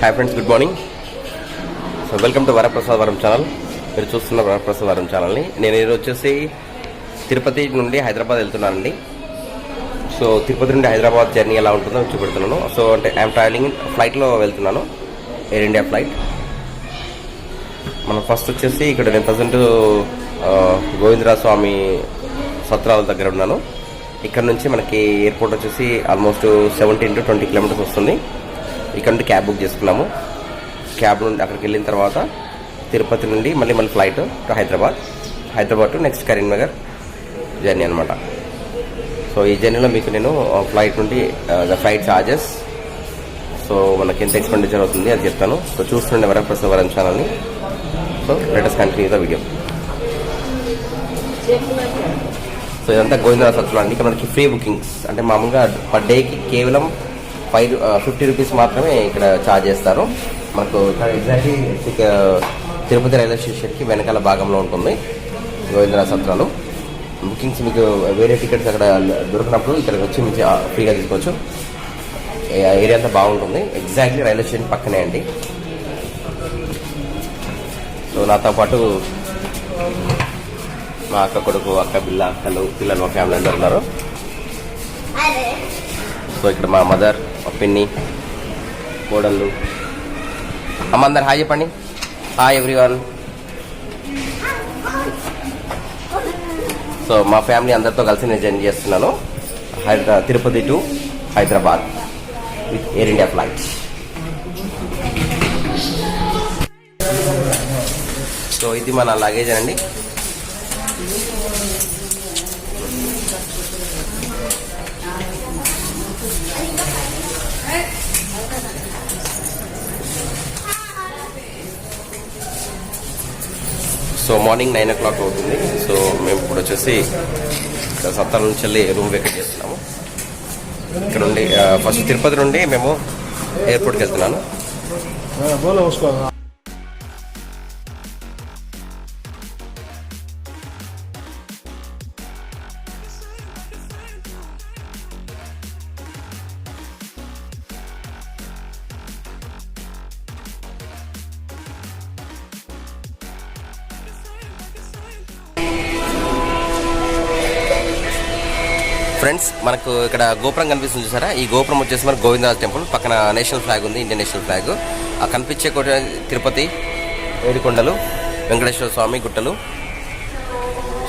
Hi friends, good morning. So welcome to వరప్రసాద్వరం channel. మీరు చూస్తున్న వరప్రసాద్వరం ఛానల్ని. నేను ఈరోజు వచ్చేసి తిరుపతి నుండి హైదరాబాద్ వెళ్తున్నానండి. సో తిరుపతి నుండి హైదరాబాద్ జర్నీ ఎలా ఉంటుందో చూపెడుతున్నాను. సో అంటే ఐఎమ్ ట్రావెలింగ్ ఫ్లైట్లో వెళ్తున్నాను, ఎయిర్ ఇండియా ఫ్లైట్. మనం ఫస్ట్ వచ్చేసి ఇక్కడ నేను ప్రజెంట్ గోవిందరాజ స్వామి సత్రాల దగ్గర ఉన్నాను. ఇక్కడ నుంచి మనకి ఎయిర్పోర్ట్ వచ్చేసి ఆల్మోస్ట్ 17 to 20 కిలోమీటర్స్ వస్తుంది. ఇక్కడ నుండి క్యాబ్ బుక్ చేసుకున్నాము. క్యాబ్ నుండి అక్కడికి వెళ్ళిన తర్వాత తిరుపతి నుండి మళ్ళీ flight to Hyderabad to next Karimnagar journey అనమాట. సో ఈ జర్నీలో మీకు నేను ఫ్లైట్ నుండి ఫ్లైట్ ఛార్జెస్, సో మనకి ఎంత ఎక్స్పెండిచర్ అవుతుంది అది చెప్తాను. సో చూస్తుండే వరప్రసాద్వరం ఛానల్ని. So let us continue the video. So ఇదంతా గోవిందరాజ సత్రం అండి. ఇక్కడ మనకి ఫ్రీ బుకింగ్స్ అంటే మామూలుగా పర్ డేకి కేవలం 50 రూపీస్ మాత్రమే ఇక్కడ ఛార్జ్ చేస్తారు. మనకు ఇక్కడ ఎగ్జాక్ట్లీ తిరుపతి రైల్వే స్టేషన్కి వెనకాల భాగంలో ఉంటుంది గోవిందరాజ సత్రాలు. బుకింగ్స్ మీకు వేరే టికెట్స్ అక్కడ దొరికినప్పుడు ఇక్కడికి వచ్చి మీకు ఫ్రీగా తీసుకోవచ్చు. ఏరియా అంతా బాగుంటుంది. ఎగ్జాక్ట్లీ రైల్వే స్టేషన్ పక్కనే అండి. సో నాతో పాటు మా అక్క కొడుకు, అక్క పిల్లలు మా ఫ్యామిలీ అందరు ఉన్నారు. సో ఇక్కడ మా మదర్, మా పిన్ని, కోడళ్ళు, అమ్మ అందరు హాయ్ చెప్పండి. Hi everyone. సో మా ఫ్యామిలీ అందరితో కలిసి నేను జర్నీ చేస్తున్నాను Tirupati to Hyderabad with air India flight. So ఇది మన లగేజ్ అండి. సో మార్నింగ్ 9 o'clock అవుతుంది. సో మేము ఇప్పుడు వచ్చేసి సత్తాల నుంచి వెళ్ళి రూమ్ వేకెట్ చేస్తున్నాము. ఇక్కడ నుండి ఫస్ట్ తిరుపతి నుండి మేము ఎయిర్పోర్ట్కి వెళ్తున్నాను. ఫ్రెండ్స్, మనకు ఇక్కడ గోపురం కనిపిస్తుంది చూసారా? ఈ గోపురం వచ్చేసి మనకు గోవిందరాజ టెంపుల్ పక్కన నేషనల్ ఫ్లాగ్ ఉంది, ఇండియన్ నేషనల్ ఫ్లాగ్. ఆ కనిపించే తిరుపతి, ఏడుకొండలు, వెంకటేశ్వర స్వామి గుట్టలు.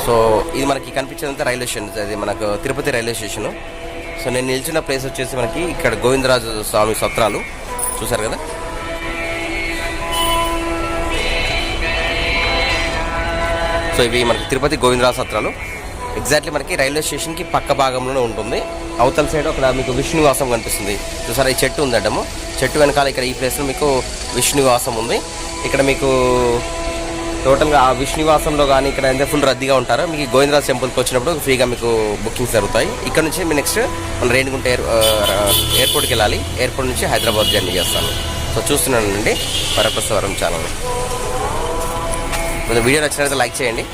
సో ఇది మనకి కనిపించేదంతా రైల్వే స్టేషన్. అది మనకు తిరుపతి రైల్వే స్టేషను. సో నేను నిల్చున్న ప్లేస్ వచ్చేసి మనకి ఇక్కడ గోవిందరాజ స్వామి సత్రాలు చూసారు కదా. సో ఇవి మనకి తిరుపతి గోవిందరాజ సత్రాలు. ఎగ్జాక్ట్లీ మనకి రైల్వే స్టేషన్కి పక్క భాగంలోనే ఉంటుంది. అవతల సైడ్ అక్కడ మీకు విష్ణునివాసం కనిపిస్తుంది చూసారా? ఈ చెట్టు ఉందటము. చెట్టు వెనకాల ఇక్కడ ఈ ప్లేస్లో మీకు విష్ణునివాసం ఉంది. ఇక్కడ మీకు టోటల్గా ఆ విష్ణునివాసంలో కానీ ఇక్కడ అయితే ఫుల్ రద్దీగా ఉంటారు. మీకు గోవిందరాజ టెంపుల్కి వచ్చినప్పుడు ఫ్రీగా మీకు బుకింగ్స్ జరుగుతాయి. ఇక్కడ నుంచి మీ నెక్స్ట్ మన రేణిగుంట ఎయిర్పోర్ట్కి వెళ్ళాలి. ఎయిర్పోర్ట్ నుంచి హైదరాబాద్ జర్నీ చేస్తాను. సో చూస్తున్నానండి వరప్రసాద్వరం ఛానల్. వీడియో నచ్చినట్లయితే లైక్ చేయండి.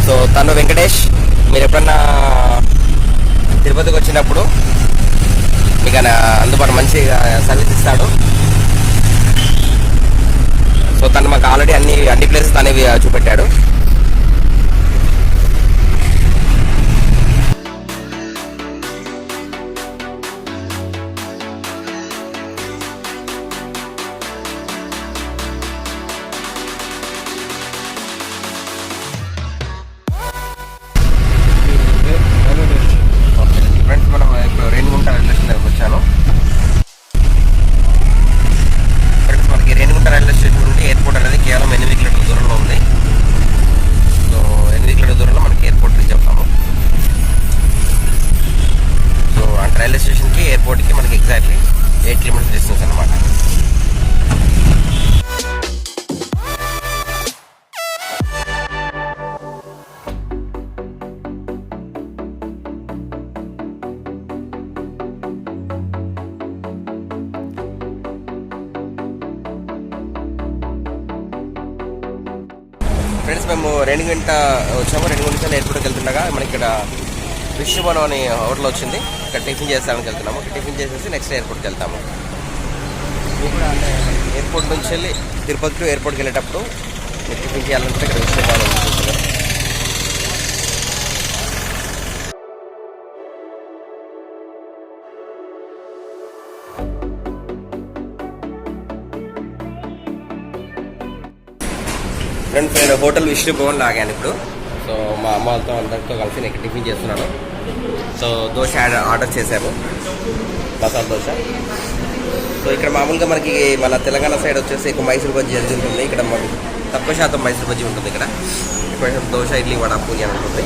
సో తను వెంకటేష్. మీరు ఎప్పుడన్నా తిరుపతికి వచ్చినప్పుడు మీకు అందుబాటు మంచిగా సర్వీస్ ఇస్తాడు. సో తను మాకు ఆల్రెడీ అన్ని ప్లేసెస్ తనే చూపెట్టాడు. ఫ్రెండ్స్, మనం ఇప్పుడు రేణిగుంట రైల్వే స్టేషన్ దగ్గరకు వచ్చాను. ఫ్రెండ్స్, మనకి రేణిగుంట రైల్వే స్టేషన్ నుండి ఎయిర్పోర్ట్ అనేది కేవలం 8 కిలోమీటర్ల దూరంలో ఉంది. డిస్టెన్స్ అనమాట. ఫ్రెండ్స్, మేము రేణిగుంట వచ్చాము. రేణిగుంట ఎయిర్పోర్ట్కి వెళ్తుండగా మనకి ఇక్కడ విష్ణువనం అనే హోటల్ వచ్చింది. ఇక్కడ టిఫిన్ చేస్తానికి వెళ్తున్నాము. టిఫిన్ చేసేసి నెక్స్ట్ ఎయిర్పోర్ట్కి వెళ్తాము. మీరు కూడా అంటే ఎయిర్పోర్ట్ నుంచి వెళ్ళి తిరుపతి టు ఎయిర్పోర్ట్కి వెళ్ళేటప్పుడు మీరు టిఫిన్ చేయాలంటే ఇక్కడ విష్ణువనం చూస్తున్నారు. ఫ్రెండ్స్, నేను హోటల్ విష్ణు భవన్ లాగాను ఇప్పుడు. సో మా అమ్మ వాళ్ళతో అందరితో కలిసి నేను టిఫిన్ చేస్తున్నాను. సో దోశ ఆర్డర్ చేశాము, మసాలా దోశ. సో ఇక్కడ మామూలుగా మనకి మన తెలంగాణ సైడ్ వచ్చేసి ఎక్కువ మైసూర్ బజ్జీ అది ఉంటుంది. ఇక్కడ మనకి తక్కువ శాతం మైసూర్ బజ్జీ ఉంటుంది. ఇక్కడ ఎక్కువ శాతం దోశ, ఇడ్లీ, వడ, పూరి అని ఉంటుంది.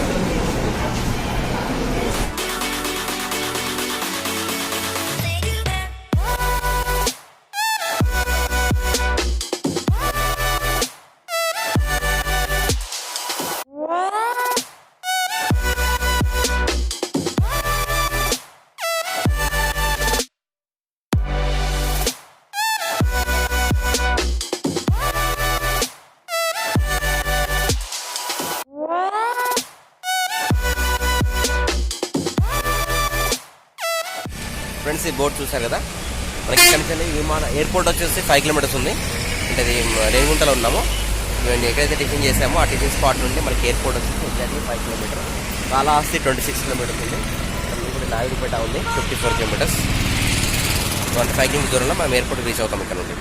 ఫ్రెండ్స్, ఈ బోర్డు చూసారు కదా, మనకి ఇక్కడి నుంచి ఎయిర్పోర్ట్ వచ్చేసి 5 కిలోమీటర్స్ ఉంది. అంటే అది రేణిగుంటలో ఉన్నాము. మేము ఎక్కడైతే టిఫిన్ చేసామో ఆ టిఫిన్ స్పాట్ నుండి మనకి ఎయిర్పోర్ట్ వచ్చేసి ఎగ్జాక్ట్లీ 5 కిలోమీటర్. కాళహస్తి 26 కిలోమీటర్స్ ఉంది. ఇప్పుడు నాయుడుపేట ఉంది 54 కిలోమీటర్స్. 25 కిలోమీటర్స్ దూరంలో మనం ఎయిర్పోర్ట్ రీచ్ అవుతాం ఇక్కడ నుండి.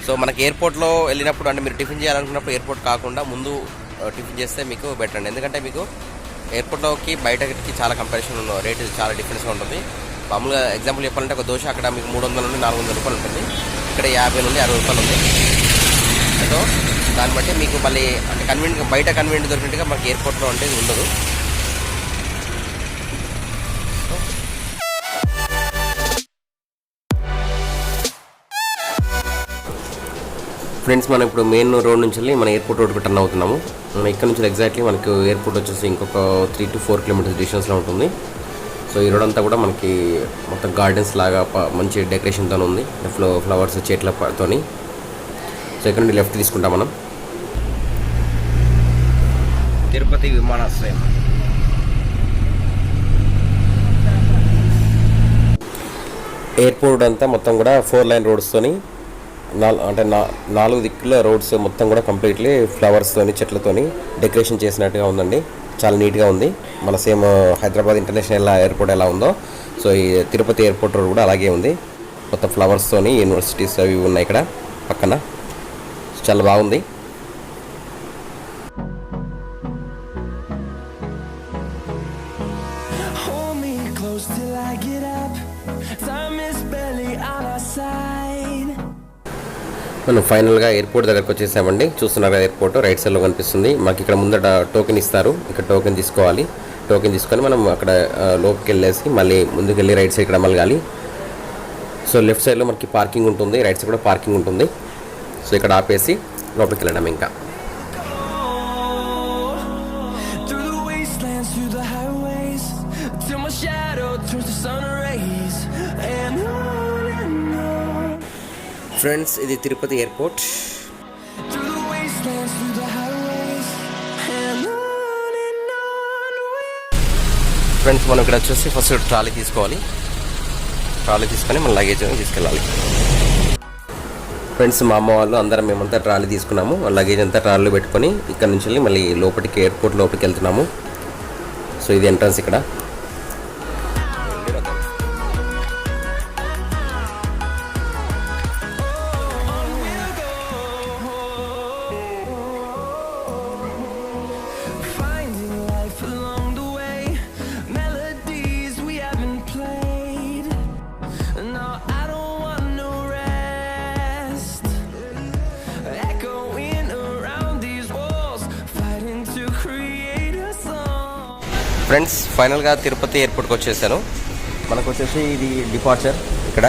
సో మనకి ఎయిర్పోర్ట్లో వెళ్ళినప్పుడు అంటే మీరు టిఫిన్ చేయాలనుకున్నప్పుడు ఎయిర్పోర్ట్ కాకుండా ముందు టిఫిన్ చేస్తే మీకు బెటర్ అండి. ఎందుకంటే మీకు ఎయిర్పోర్ట్లోకి బయటకి చాలా కంపారిజన్ రేట్ చాలా డిఫరెన్స్గా ఉంటుంది. మామూలుగా ఎగ్జాంపుల్ చెప్పాలంటే ఒక దోశ అక్కడ మీకు 300 నుండి 400 రూపాయలు ఉంటుంది. ఇక్కడ 50 నుండి 60 రూపాయలు ఉంది. సో దాన్ని బట్టి మీకు మళ్ళీ అంటే కన్వీనియంట్ బయట కన్వీనియంట్ దొరికినట్టుగా మనకి ఎయిర్పోర్ట్లో అంటే ఉండదు. ఫ్రెండ్స్, మనం ఇప్పుడు మెయిన్ రోడ్ నుంచి వెళ్ళి మన ఎయిర్పోర్ట్ రోడ్కి టర్న్ అవుతున్నాము. మనం ఇక్కడ నుంచి ఎగ్జాక్ట్లీ మనకు ఎయిర్పోర్ట్ వచ్చేసి ఇంకొక 3 to 4 కిలోమీటర్స్ డిస్టెన్స్లో ఉంటుంది. సో ఈ రోడ్ అంతా కూడా మనకి మొత్తం గార్డెన్స్ లాగా మంచి డెకరేషన్తో ఉంది, ఫ్లవర్స్ చెట్లతోని. సో ఇక్కడ నుండి లెఫ్ట్ తీసుకుంటాం మనం. తిరుపతి విమానాశ్రయం. ఎయిర్పోర్ట్ అంతా మొత్తం కూడా 4 లైన్ రోడ్స్తోని అంటే 4 దిక్కుల రోడ్స్ మొత్తం కూడా కంప్లీట్లీ ఫ్లవర్స్తోని చెట్లతోని డెకరేషన్ చేసినట్టుగా ఉందండి. చాలా నీట్గా ఉంది. మన సేమ్ హైదరాబాద్ ఇంటర్నేషనల్ ఎయిర్పోర్ట్ ఎలా ఉందో సో ఈ తిరుపతి ఎయిర్పోర్ట్ రోడ్ కూడా అలాగే ఉంది. మొత్తం ఫ్లవర్స్తోని యూనివర్సిటీస్ అవి ఉన్నాయి ఇక్కడ పక్కన. చాలా బాగుంది. మనం ఫైనల్గా ఎయిర్పోర్ట్ దగ్గరకు వచ్చేసామండి. చూస్తున్నారు కదా, ఎయిర్పోర్ట్ రైట్ సైడ్లో కనిపిస్తుంది. మాకు ఇక్కడ ముందట టోకెన్ ఇస్తారు. ఇక్కడ టోకెన్ తీసుకోవాలి. టోకెన్ తీసుకొని మనం అక్కడ లోపలికి వెళ్ళేసి మళ్ళీ ముందుకు వెళ్ళి రైట్ సైడ్ ఇక్కడ మళ్ళీ. సో లెఫ్ట్ సైడ్లో మనకి పార్కింగ్ ఉంటుంది, రైట్ సైడ్ కూడా పార్కింగ్ ఉంటుంది. సో ఇక్కడ ఆపేసి లోపలికి వెళ్ళడం. ఇంకా ఫ్రెండ్స్, ఇది తిరుపతి ఎయిర్పోర్ట్. ఫ్రెండ్స్, మనం ఇక్కడ వచ్చేసి ఫస్ట్ ట్రాలీ తీసుకోవాలి. ట్రాలీ తీసుకొని మన లగేజ్ తీసుకెళ్ళాలి. ఫ్రెండ్స్, మా అమ్మ వాళ్ళు అందరం మేమంతా ట్రాలీ తీసుకున్నాము. లగేజ్ అంతా ట్రాలీలో పెట్టుకొని ఇక్కడ నుంచి వెళ్ళి మళ్ళీ లోపలికి ఎయిర్పోర్ట్ లోపలికి వెళ్తున్నాము. సో ఇది ఎంట్రన్స్ ఇక్కడ. ఫ్రెండ్స్, ఫైనల్గా తిరుపతి ఎయిర్పోర్ట్కి వచ్చేసాను. మనకు వచ్చేసి ఇది డిపార్చర్ ఇక్కడ.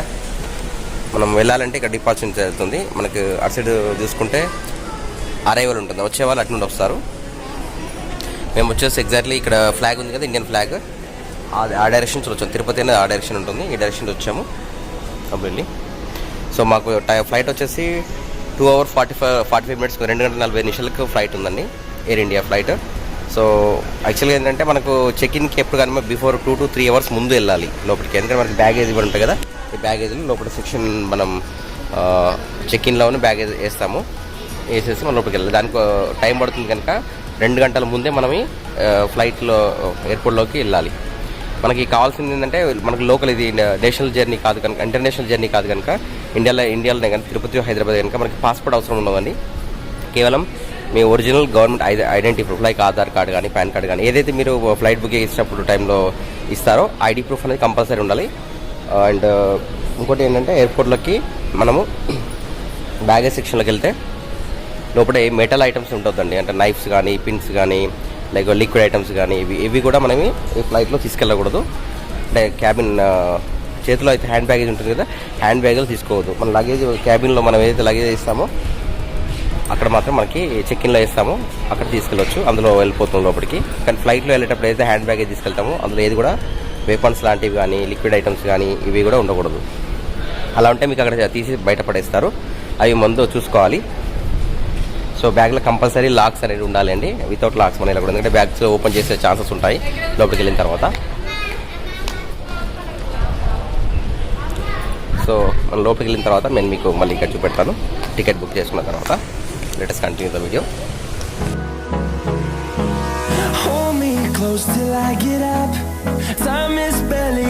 మనం వెళ్ళాలంటే ఇక్కడ డిపార్చర్ జరుగుతుంది. మనకు అటు సైడ్ చూసుకుంటే అరైవల్ ఉంటుంది, వచ్చేవాళ్ళు అటు నుండి వస్తారు. మేము వచ్చేసి ఎగ్జాక్ట్లీ ఇక్కడ ఫ్లాగ్ ఉంది కదా, ఇండియన్ ఫ్లాగ్, ఆ డైరెక్షన్స్ వచ్చాము. తిరుపతి అనేది ఆ డైరెక్షన్ ఉంటుంది, ఈ డైరెక్షన్ వచ్చాము అప్పుడు. సో మాకు ఫ్లైట్ వచ్చేసి 2 hours 45 minutes, 2 గంటల 40 నిమిషాలకు ఫ్లైట్ ఉందండి, ఎయిర్ ఇండియా ఫ్లైట్. సో యాక్చువల్గా ఏంటంటే మనకు చెక్-ఇన్కి ఎప్పుడు కానీ బిఫోర్ 2 to 3 hours ముందు వెళ్ళాలి లోపలికి. ఎందుకంటే మనకి బ్యాగేజ్ కూడా ఉంటుంది కదా, ఈ బ్యాగేజ్లో లోపల సెక్షన్ మనం చెక్-ఇన్లోనే బ్యాగేజ్ వేస్తాము, వేసేసి మనం లోపలికి వెళ్ళాలి. దానికి టైం పడుతుంది కనుక 2 గంటల ముందే మనం ఫ్లైట్లో ఎయిర్పోర్ట్లోకి వెళ్ళాలి. మనకి కావాల్సింది ఏంటంటే మనకు లోకల్, ఇది నేషనల్ జర్నీ కాదు కనుక, ఇంటర్నేషనల్ జర్నీ కాదు కనుక, ఇండియాలోనే కానీ తిరుపతి హైదరాబాద్ కనుక మనకి పాస్పోర్ట్ అవసరం ఉండదండి. కేవలం మీ original government identity proof like Aadhaar card కానీ పాన్ కార్డు కానీ ఏదైతే మీరు ఫ్లైట్ బుక్ చేసినప్పుడు టైంలో ఇస్తారో ఐడి ప్రూఫ్ అనేది కంపల్సరీ ఉండాలి. అండ్ ఇంకోటి ఏంటంటే ఎయిర్పోర్ట్లోకి మనము బ్యాగేజ్ సెక్షన్లోకి వెళ్తే లోపల మెటల్ ఐటమ్స్ ఉంటుందండి, అంటే నైఫ్స్ కానీ పిన్స్ కానీ లైక్ లిక్విడ్ ఐటమ్స్ కానీ ఇవి కూడా మనం ఈ ఫ్లైట్లో తీసుకెళ్ళకూడదు. అంటే క్యాబిన్ చేతిలో అయితే హ్యాండ్ బ్యాగేజ్ ఉంటుంది కదా, హ్యాండ్ బ్యాగ్లో తీసుకోవద్దు. మన లగేజ్ క్యాబిన్లో మనం ఏదైతే లగేజ్ ఇస్తామో అక్కడ మాత్రం మనకి చెక్-ఇన్లో వేస్తాము, అక్కడ తీసుకెళ్ళొచ్చు, అందులో వెళ్ళిపోతాం లోపలికి. కానీ ఫ్లైట్లో వెళ్ళేటప్పుడు అయితే హ్యాండ్ బ్యాగేజ్ తీసుకెళ్తాము, అందులో ఏది కూడా వెపన్స్ లాంటివి కానీ లిక్విడ్ ఐటమ్స్ కానీ ఇవి కూడా ఉండకూడదు. అలా ఉంటే మీకు అక్కడ తీసి బయటపడేస్తారు, అవి ముందు చూసుకోవాలి. సో బ్యాగ్లో కంపల్సరీ లాక్స్ అనేది ఉండాలి అండి, వితౌట్ లాక్స్ మన కూడా, ఎందుకంటే బ్యాగ్స్ ఓపెన్ చేసే ఛాన్సెస్ ఉంటాయి లోపలికి వెళ్ళిన తర్వాత. సో మనం లోపలికి వెళ్ళిన తర్వాత నేను మీకు మళ్ళీ ఇక్కడ చూపెడతాను టికెట్ బుక్ చేసుకున్న తర్వాత. Let us continue the video. Hold me close till I get up. Time is barely